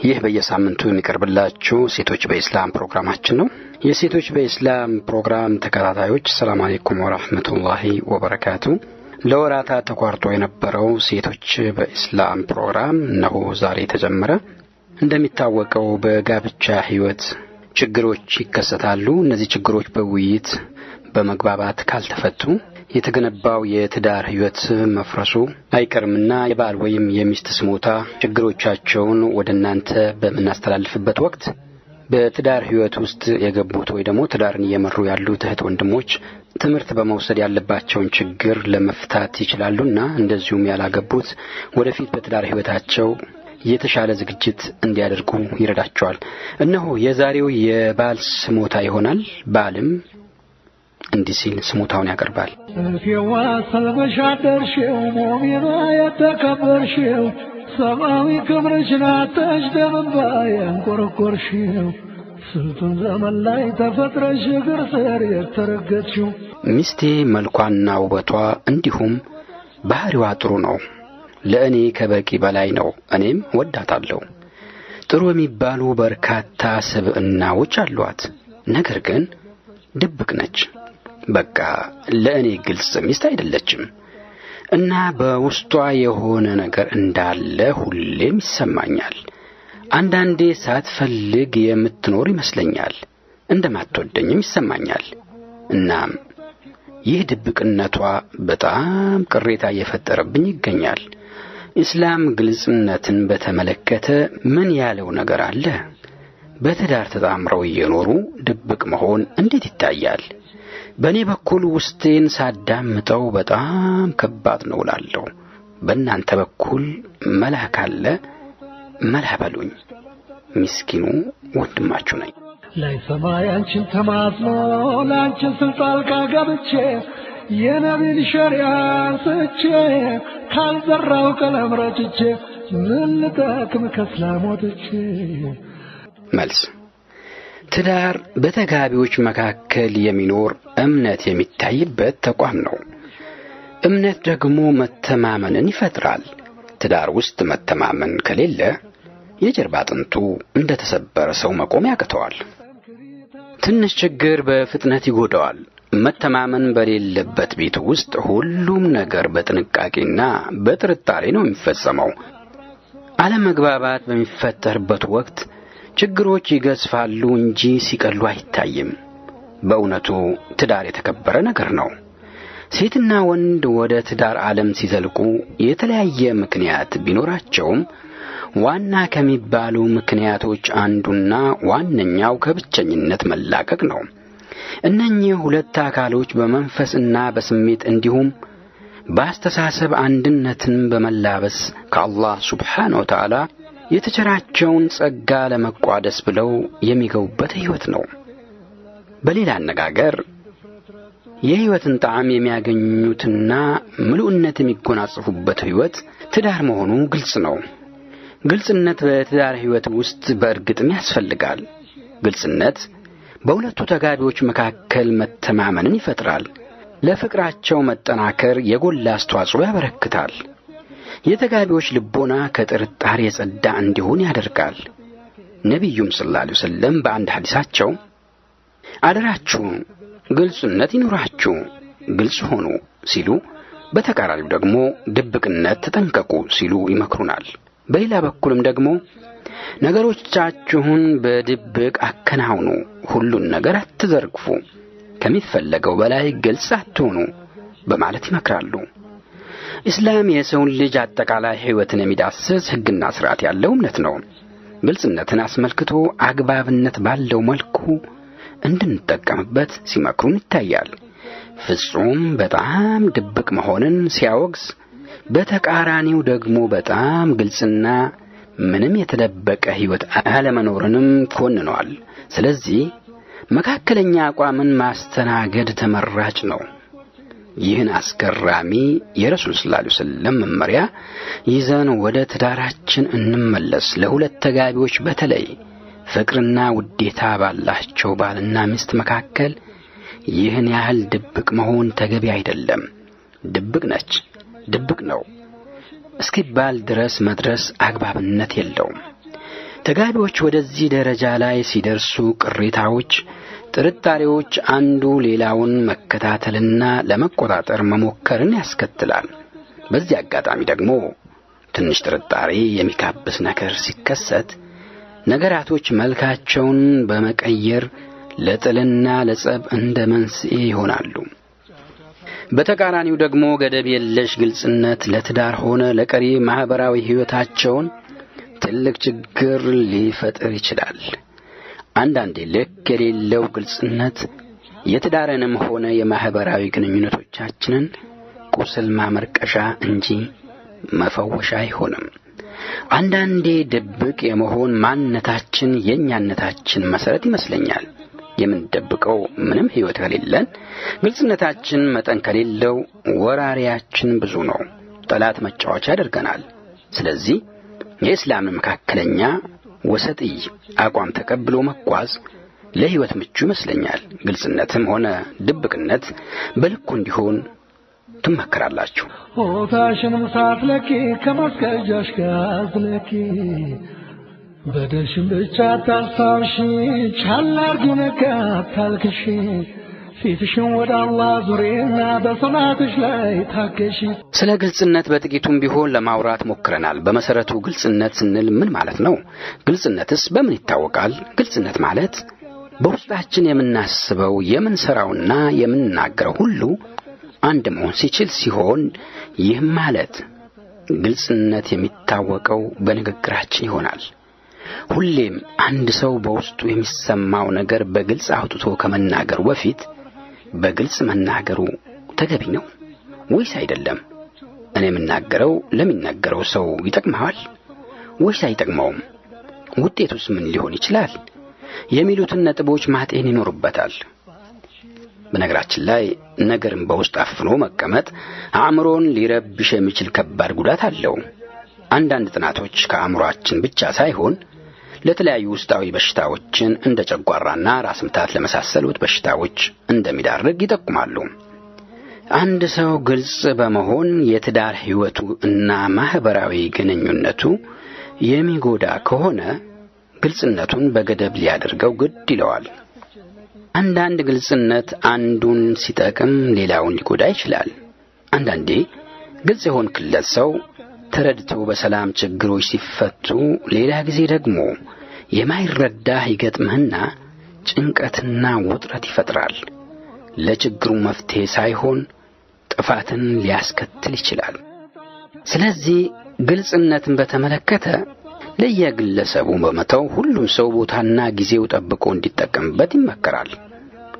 ይህ በየሳምንቱ የሚቀርብላችሁ ሴቶች በእስላም ፕሮግራማችን ነው። የሴቶች በእስላም ፕሮግራም ተከታታዮች ሰላም አለይኩም ወራህመቱላሂ ወበረካቱ። ለወራታ ተቋርጦ የነበረው ሴቶች በእስላም ፕሮግራም ነው ዛሬ ተጀመረ። እንደሚታወቀው በጋብቻ ህይወት ችግሮች ይከሰታሉ። እነዚህ ችግሮች በውይይት በመግባባት ካልተፈቱ የተገነባው የትዳር ህይወት መፍረሱ አይቀርምና የባል ወይም የሚስት ስሞታ ችግሮቻቸውን ወደናንተ በመናስተላልፍበት ወቅት በትዳር ህይወት ውስጥ የገቡት ወይ ደግሞ ትዳርን እየመሩ ያሉት እህት ወንድሞች ትምህርት በመውሰድ ያለባቸውን ችግር ለመፍታት ይችላሉና እንደዚሁም ያላገቡት ወደፊት በትዳር ህይወታቸው የተሻለ ዝግጅት እንዲያደርጉ ይረዳቸዋል። እነሆ የዛሬው የባል ስሞታ ይሆናል። ባልም እንዲህ ሲል ስሞታውን ያቀርባል። እፊዋ ሰልበሻደርሽው ሙሚና የተከበርሽው ሰማዊ ክብርሽን አጥተሽ ደምባ ያንቆረቆርሽው ስንቱን ዘመን ላይ ተፈጥረሽ እግር ስር የተረገጥሽው ሚስቴ መልኳና ውበቷ እንዲሁም ባህሪዋ ጥሩ ነው። ለእኔ ከበቂ በላይ ነው። እኔም ወዳታለሁ። ጥሩ የሚባሉ በርካታ ስብዕናዎች አሏት። ነገር ግን ድብቅ ነች። በቃ ለእኔ ግልጽ ሚስት አይደለችም እና በውስጧ የሆነ ነገር እንዳለ ሁሌም ይሰማኛል። አንዳንዴ ሳትፈልግ የምትኖር ይመስለኛል። እንደማትወደኝም ይሰማኛል። እናም ይህ ድብቅነቷ በጣም ቅሬታ እየፈጠረብኝ ይገኛል። ኢስላም ግልጽነትን በተመለከተ ምን ያለው ነገር አለ? በትዳር ተጣምረው እየኖሩ ድብቅ መሆን እንዴት ይታያል? በእኔ በኩል ውስጤን ሳዳምጠው በጣም ከባድ ነው እላለሁ። በእናንተ በኩል መላህ ካለ መላህ በሉኝ። ምስኪኑ ወንድማችሁ ነኝ። ላይ ሰማይ አንቺን ተማጽኖ ላንቺ ስልጣን ካገብቼ የነቢን ሸሪዓ ስቼ ካልዘራው ቀለም ረጭቼ ምን ልጠቅም ከእስላሞትቼ። መልስ ትዳር በተጋቢዎች መካከል የሚኖር እምነት የሚታይበት ተቋም ነው። እምነት ደግሞ መተማመንን ይፈጥራል። ትዳር ውስጥ መተማመን ከሌለ የጀርባ አጥንቱ እንደተሰበረ ሰው መቆም ያቅተዋል። ትንሽ ችግር በፍጥነት ይጎዳዋል። መተማመን በሌለበት ቤት ውስጥ ሁሉም ነገር በጥንቃቄና በጥርጣሬ ነው የሚፈጸመው። አለመግባባት በሚፈጠርበት ወቅት ችግሮች ይገዝፋሉ እንጂ ሲቀሉ አይታይም። በእውነቱ ትዳር የተከበረ ነገር ነው። ሴትና ወንድ ወደ ትዳር ዓለም ሲዘልቁ የተለያየ ምክንያት ቢኖራቸውም ዋና ከሚባሉ ምክንያቶች አንዱና ዋነኛው ከብቸኝነት መላቀቅ ነው። እነኚህ ሁለት አካሎች በመንፈስና በስሜት እንዲሁም በአስተሳሰብ አንድነትን በመላበስ ከአላህ ሱብሓነሁ ወተዓላ የተቸራቸውን ጸጋ ለመቋደስ ብለው የሚገቡበት ህይወት ነው። በሌላ አነጋገር የህይወትን ጣዕም የሚያገኙትና ምሉዕነት የሚጎናጸፉበት ህይወት ትዳር መሆኑ ግልጽ ነው። ግልጽነት በትዳር ህይወት ውስጥ በእርግጥም ያስፈልጋል። ግልጽነት በሁለቱ ተጋቢዎች መካከል መተማመንን ይፈጥራል። ለፍቅራቸው መጠናከር የጎላ አስተዋጽኦ ያበረክታል። የተጋቢዎች ልቦና ከጥርጣሬ የጸዳ እንዲሆን ያደርጋል። ነቢዩም ሰለላሁ ዐለይሂ ወሰለም በአንድ ሐዲሳቸው አደራችሁ ግልጽነት ይኑራችሁ፣ ግልጽ ሆኑ ሲሉ፣ በተቃራኒው ደግሞ ድብቅነት ተጠንቀቁ ሲሉ ይመክሩናል። በሌላ በኩልም ደግሞ ነገሮቻችሁን በድብቅ አከናውኑ፣ ሁሉን ነገር አትዘርግፉ፣ ከሚፈለገው በላይ ግልጽ አትሆኑ በማለት ይመክራሉ። ኢስላም የሰውን ልጅ አጠቃላይ ህይወትን የሚዳስስ ህግና ሥርዓት ያለው እምነት ነው። ግልጽነትን አስመልክቶ አግባብነት ባለው መልኩ እንድንጠቀምበት ሲመክሩን ይታያል። ፍጹም በጣም ድብቅ መሆንን ሲያወግዝ፣ በተቃራኒው ደግሞ በጣም ግልጽና ምንም የተደበቀ ህይወት አለመኖርንም ኮንነዋል። ስለዚህ መካከለኛ አቋምን ማስተናገድ ተመራጭ ነው። ይህን አስገራሚ የረሱል ሰለላሁ ዐለይሂ ወሰለም መመሪያ ይዘን ወደ ትዳራችን እንመለስ። ለሁለት ተጋቢዎች በተለይ ፍቅርና ውዴታ ባላቸው ባልና ሚስት መካከል ይህን ያህል ድብቅ መሆን ተገቢ አይደለም። ድብቅ ነች፣ ድብቅ ነው እስኪባል ድረስ መድረስ አግባብነት የለውም። ተጋቢዎች ወደዚህ ደረጃ ላይ ሲደርሱ ቅሬታዎች፣ ጥርጣሬዎች አንዱ ሌላውን መከታተልና ለመቆጣጠር መሞከርን ያስከትላል። በዚህ አጋጣሚ ደግሞ ትንሽ ጥርጣሬ የሚካብስ ነገር ሲከሰት ነገራቶች መልካቸውን በመቀየር ለጥልና ለጸብ እንደ መንስኤ ይሆናሉ። በተቃራኒው ደግሞ ገደብ የለሽ ግልጽነት ለትዳር ሆነ ለቀሪ ማህበራዊ ህይወታቸውን ትልቅ ችግር ሊፈጥር ይችላል። አንዳንዴ ልክ የሌለው ግልጽነት የትዳርንም ሆነ የማህበራዊ ግንኙነቶቻችንን ቁስል ማመርቀሻ እንጂ መፈወሻ አይሆንም። አንዳንዴ ድብቅ የመሆን ማንነታችን የኛነታችን መሰረት ይመስለኛል። የምንደብቀው ምንም ህይወት ከሌለን፣ ግልጽነታችን መጠን ከሌለው ወራሪያችን ብዙ ነው፣ ጠላት መጫወቻ ያደርገናል። ስለዚህ የእስላም መካከለኛ ወሰጥይ አቋም ተቀብሎ መጓዝ ለህይወት ምቹ ይመስለኛል። ግልጽነትም ሆነ ድብቅነት በልኩ እንዲሆን ትመከራላችሁ። ሆታሽንም ሳትለኪ ከመስገጃሽ ጋር ዝለኪ በደሽም ብቻ ታስታውሺ ቻል አርጊው ነጋ አታልቅሺ ፊትሽን ወደ አላህ ዙሪና በሰላትሽ ላይ ታገሺ። ስለ ግልጽነት በጥቂቱም ቢሆን ለማውራት ሞክረናል። በመሰረቱ ግልጽነት ስንል ምን ማለት ነው? ግልጽነትስ በምን ይታወቃል? ግልጽነት ማለት በውስጣችን የምናስበው የምንሰራውና የምንናገረው ሁሉ አንድ መሆን ሲችል ሲሆን ይህ ማለት ግልጽነት የሚታወቀው በንግግራችን ይሆናል። ሁሌም አንድ ሰው በውስጡ የሚሰማው ነገር በግልጽ አውጥቶ ከመናገሩ በፊት በግልጽ መናገሩ ተገቢ ነው ወይስ አይደለም? እኔ የምናገረው ለሚናገረው ሰው ይጠቅማል ወይስ አይጠቅመውም? ውጤቱስ ምን ሊሆን ይችላል? የሚሉትን ነጥቦች ማጤን ይኖርበታል። በነገራችን ላይ ነገርን በውስጥ አፍኖ መቀመጥ አእምሮን ሊረብሽ የሚችል ከባድ ጉዳት አለው። አንዳንድ ጥናቶች ከአእምሮአችን ብቻ ሳይሆን ለተለያዩ ውስጣዊ በሽታዎችን እንደ ጨጓራና ራስ ምታት ለመሳሰሉት በሽታዎች እንደሚዳርግ ይጠቁማሉ። አንድ ሰው ግልጽ በመሆን የትዳር ህይወቱ እና ማህበራዊ ግንኙነቱ የሚጎዳ ከሆነ ግልጽነቱን በገደብ ሊያደርገው ግድ ይለዋል። አንዳንድ ግልጽነት አንዱን ሲጠቅም ሌላውን ሊጎዳ ይችላል። አንዳንዴ ግልጽ የሆንክለት ሰው ተረድቶ በሰላም ችግሮች ሲፈቱ፣ ሌላ ጊዜ ደግሞ የማይረዳህ ይገጥምህና ጭንቀትና ውጥረት ይፈጥራል። ለችግሩ መፍትሄ ሳይሆን ጥፋትን ሊያስከትል ይችላል። ስለዚህ ግልጽነትን በተመለከተ ለየግለሰቡ በመተው ሁሉም ሰው ቦታና ጊዜው ጠብቆ እንዲጠቀምበት ይመከራል።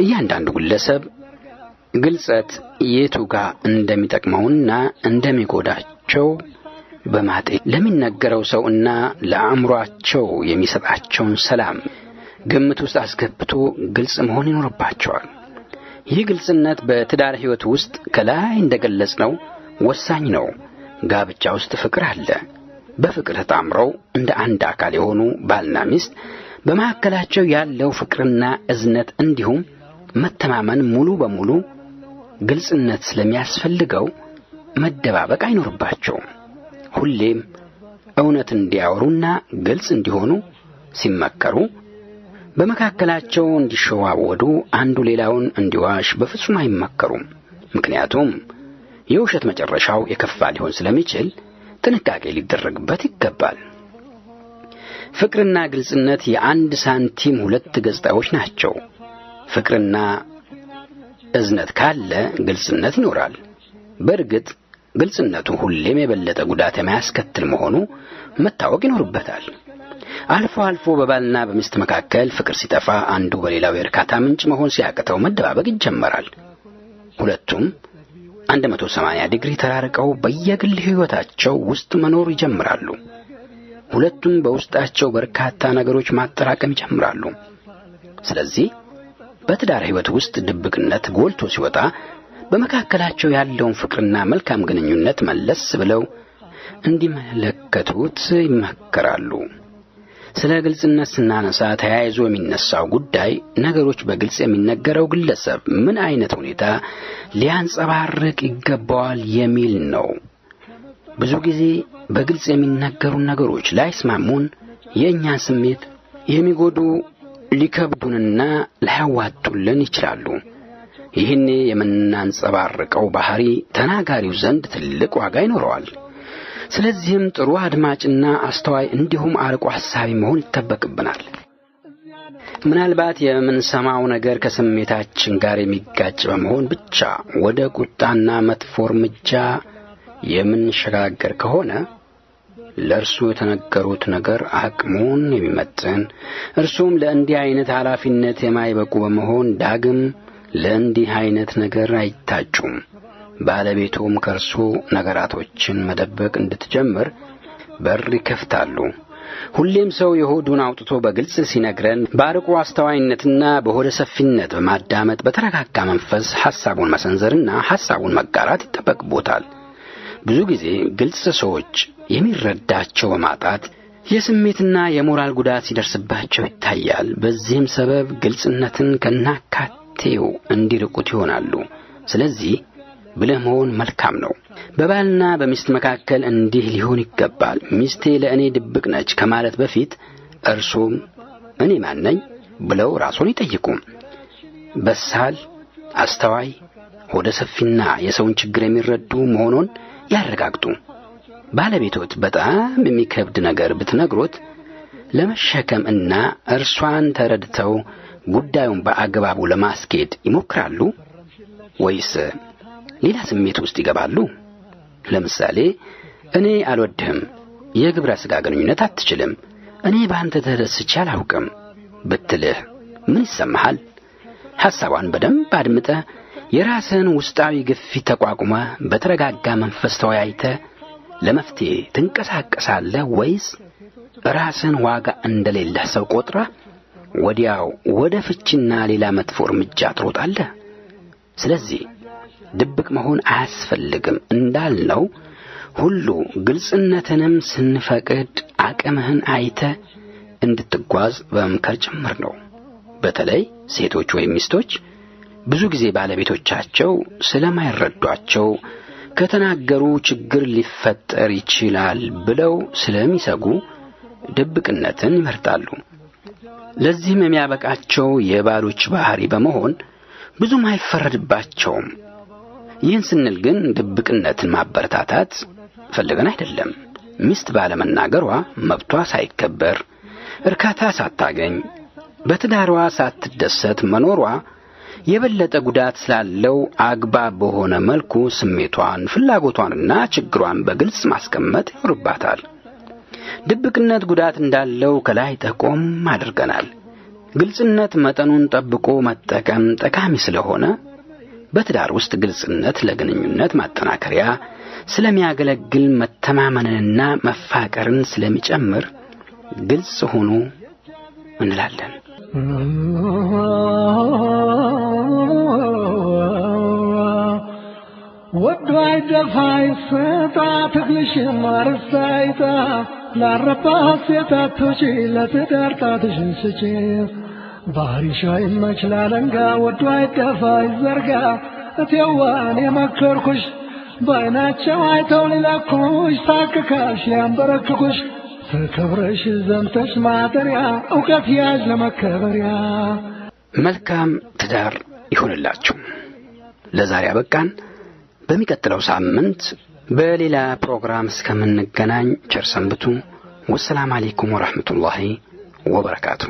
እያንዳንዱ ግለሰብ ግልጽት የቱ ጋር እንደሚጠቅመውና እንደሚጎዳቸው በማጤን ለሚነገረው ሰውና ለአእምሮአቸው የሚሰጣቸውን ሰላም ግምት ውስጥ አስገብቶ ግልጽ መሆን ይኖርባቸዋል። ይህ ግልጽነት በትዳር ህይወት ውስጥ ከላይ እንደገለጽነው ወሳኝ ነው። ጋብቻ ውስጥ ፍቅር አለ። በፍቅር ተጣምረው እንደ አንድ አካል የሆኑ ባልና ሚስት በመካከላቸው ያለው ፍቅርና እዝነት እንዲሁም መተማመን ሙሉ በሙሉ ግልጽነት ስለሚያስፈልገው መደባበቅ አይኖርባቸውም። ሁሌም እውነት እንዲያወሩና ግልጽ እንዲሆኑ ሲመከሩ፣ በመካከላቸው እንዲሸዋወዱ አንዱ ሌላውን እንዲዋሽ በፍጹም አይመከሩም። ምክንያቱም የውሸት መጨረሻው የከፋ ሊሆን ስለሚችል ጥንቃቄ ሊደረግበት ይገባል። ፍቅርና ግልጽነት የአንድ ሳንቲም ሁለት ገጽታዎች ናቸው። ፍቅርና እዝነት ካለ ግልጽነት ይኖራል። በእርግጥ ግልጽነቱ ሁሌም የበለጠ ጉዳት የሚያስከትል መሆኑ መታወቅ ይኖርበታል። አልፎ አልፎ በባልና በሚስት መካከል ፍቅር ሲጠፋ አንዱ በሌላው የእርካታ ምንጭ መሆን ሲያቅተው መደባበቅ ይጀመራል። ሁለቱም 180 ዲግሪ ተራርቀው በየግል ህይወታቸው ውስጥ መኖር ይጀምራሉ። ሁለቱም በውስጣቸው በርካታ ነገሮች ማጠራቀም ይጀምራሉ። ስለዚህ በትዳር ህይወት ውስጥ ድብቅነት ጎልቶ ሲወጣ በመካከላቸው ያለውን ፍቅርና መልካም ግንኙነት መለስ ብለው እንዲመለከቱት ይመከራሉ። ስለ ግልጽነት ስናነሳ ተያይዞ የሚነሳው ጉዳይ ነገሮች በግልጽ የሚነገረው ግለሰብ ምን አይነት ሁኔታ ሊያንጸባርቅ ይገባዋል የሚል ነው። ብዙ ጊዜ በግልጽ የሚነገሩ ነገሮች ላይስማሙን፣ የእኛን ስሜት የሚጎዱ ሊከብዱንና ላያዋጡልን ይችላሉ። ይህን የምናንጸባርቀው ባህሪ ተናጋሪው ዘንድ ትልቅ ዋጋ ይኖረዋል። ስለዚህም ጥሩ አድማጭና አስተዋይ እንዲሁም አርቆ ሐሳቢ መሆን ይጠበቅብናል። ምናልባት የምንሰማው ነገር ከስሜታችን ጋር የሚጋጭ በመሆን ብቻ ወደ ቁጣና መጥፎ እርምጃ የምንሸጋገር ከሆነ ለእርሱ የተነገሩት ነገር አቅሙን የሚመጥን እርሱም ለእንዲህ አይነት ኃላፊነት የማይበቁ በመሆን ዳግም ለእንዲህ አይነት ነገር አይታጩም። ባለቤቱም ከእርሱ ነገራቶችን መደበቅ እንድትጀምር በር ይከፍታሉ። ሁሌም ሰው የሆዱን አውጥቶ በግልጽ ሲነግረን በአርቆ አስተዋይነትና በሆደ ሰፊነት በማዳመጥ በተረጋጋ መንፈስ ሐሳቡን መሰንዘርና ሐሳቡን መጋራት ይጠበቅቦታል። ብዙ ጊዜ ግልጽ ሰዎች የሚረዳቸው በማጣት የስሜትና የሞራል ጉዳት ሲደርስባቸው ይታያል። በዚህም ሰበብ ግልጽነትን ከናካቴው እንዲርቁት ይሆናሉ። ስለዚህ ብልህ መሆን መልካም ነው። በባልና በሚስት መካከል እንዲህ ሊሆን ይገባል። ሚስቴ ለእኔ ድብቅ ነች ከማለት በፊት እርሱም እኔ ማን ነኝ ብለው ራሱን ይጠይቁ። በሳል፣ አስተዋይ፣ ሆደ ሰፊና የሰውን ችግር የሚረዱ መሆኑን ያረጋግጡ። ባለቤቶት በጣም የሚከብድ ነገር ብትነግሩት ለመሸከም እና እርሷን ተረድተው ጉዳዩን በአግባቡ ለማስኬድ ይሞክራሉ ወይስ ሌላ ስሜት ውስጥ ይገባሉ? ለምሳሌ እኔ አልወድህም፣ የግብረ ሥጋ ግንኙነት አትችልም፣ እኔ በአንተ ተደስቼ አላውቅም ብትልህ ምን ይሰማሃል? ሐሳቧን በደንብ አድምጠህ የራስህን ውስጣዊ ግፊት ተቋቁመህ በተረጋጋ መንፈስ ተወያይተህ ለመፍትሄ ትንቀሳቀሳለህ ወይስ ራስህን ዋጋ እንደሌለህ ሰው ቆጥረህ ወዲያው ወደ ፍቺና ሌላ መጥፎ እርምጃ ትሮጣለህ? ስለዚህ ድብቅ መሆን አያስፈልግም እንዳልነው ሁሉ ግልጽነትንም ስንፈቅድ አቅምህን አይተህ እንድትጓዝ በመምከር ጭምር ነው። በተለይ ሴቶች ወይም ሚስቶች ብዙ ጊዜ ባለቤቶቻቸው ስለማይረዷቸው ከተናገሩ ችግር ሊፈጠር ይችላል ብለው ስለሚሰጉ ድብቅነትን ይመርጣሉ። ለዚህም የሚያበቃቸው የባሎች ባህሪ በመሆን ብዙም አይፈረድባቸውም። ይህን ስንል ግን ድብቅነትን ማበረታታት ፈልገን አይደለም። ሚስት ባለመናገሯ መብቷ ሳይከበር እርካታ ሳታገኝ በትዳሯ ሳትደሰት መኖሯ የበለጠ ጉዳት ስላለው አግባብ በሆነ መልኩ ስሜቷን፣ ፍላጎቷንና ችግሯን በግልጽ ማስቀመጥ ይኖርባታል። ድብቅነት ጉዳት እንዳለው ከላይ ጠቆም አድርገናል። ግልጽነት መጠኑን ጠብቆ መጠቀም ጠቃሚ ስለሆነ በትዳር ውስጥ ግልጽነት ለግንኙነት ማጠናከሪያ ስለሚያገለግል መተማመንንና መፋቀርን ስለሚጨምር ግልጽ ሆኑ እንላለን። ወዳይ ደፋይ ሰጣ ትግልሽ ማርሳይታ ላረባስ የታቶች ለተዳርታትሽን ስጪ ባህሪሻይ መችላለንጋ ወዳይ ደፋይ ዘርጋ እቴዋን የመከርኩሽ ባይናቸው አይተው ሊለኩሽ ሳክካሽ ያንበረክኩሽ ተከብረሽ ዘንተሽ ማደሪያ ዕውቀት ያዥ ለመከበሪያ። መልካም ትዳር ይሁንላችሁ። ለዛሬ አበቃን። በሚቀጥለው ሳምንት በሌላ ፕሮግራም እስከምንገናኝ ቸር ሰንብቱ። ወሰላም አለይኩም ወራህመቱላሂ ወበረካቱ።